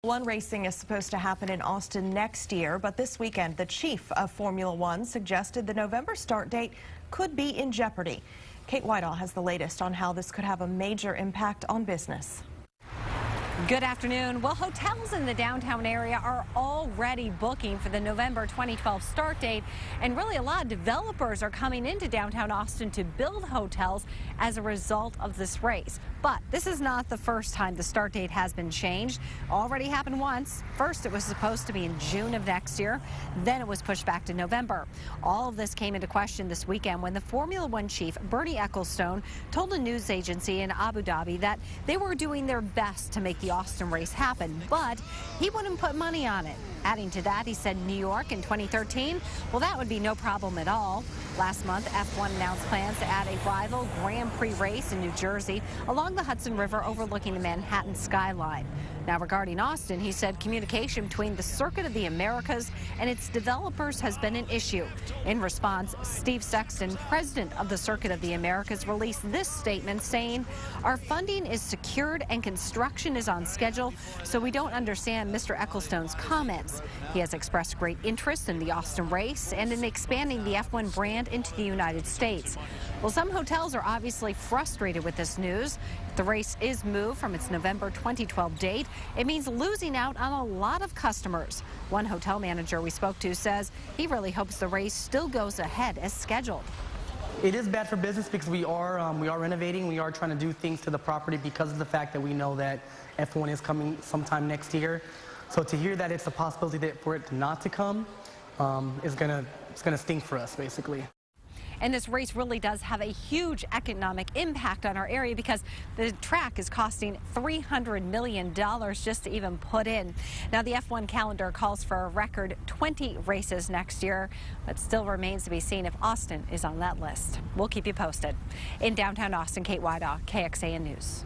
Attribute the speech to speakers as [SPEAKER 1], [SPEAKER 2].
[SPEAKER 1] One racing is supposed to happen in Austin next year, but this weekend the chief of Formula One suggested the November start date could be in jeopardy. Kate Whitehall has the latest on how this could have a major impact on business.
[SPEAKER 2] Good afternoon. Well, hotels in the downtown area are already booking for the November 2012 start date, and really a lot of developers are coming into downtown Austin to build hotels as a result of this race. But this is not the first time the start date has been changed. Already happened once. First, it was supposed to be in June of next year. Then it was pushed back to November. All of this came into question this weekend when the Formula One chief, Bernie Ecclestone, told a news agency in Abu Dhabi that they were doing their best to make the Austin race happen, but he wouldn't put money on it. Adding to that, he said New York in 2013, well, that would be no problem at all. Last month, F1 announced plans to add a rival Grand Prix race in New Jersey along the Hudson River overlooking the Manhattan skyline. Now, regarding Austin, he said communication between the Circuit of the Americas and its developers has been an issue. In response, Steve Sexton, president of the Circuit of the Americas, released this statement saying, "Our funding is secured and construction is on schedule, so we don't understand Mr. Ecclestone's comments. He has expressed great interest in the Austin race and in expanding the F1 brand into the United States." Well, some hotels are obviously frustrated with this news. If the race is moved from its November 2012 date, it means losing out on a lot of customers. One hotel manager we spoke to says he really hopes the race still goes ahead as scheduled.
[SPEAKER 3] It is bad for business because we are renovating. We are trying to do things to the property because of the fact that we know that F1 is coming sometime next year. So to hear that it's a possibility for it not to come it's gonna sting for us, basically.
[SPEAKER 2] And this race really does have a huge economic impact on our area because the track is costing $300 million just to even put in. Now, the F1 calendar calls for a record 20 races next year, but still remains to be seen if Austin is on that list. We'll keep you posted. In downtown Austin, Kate Whitehall, KXAN News.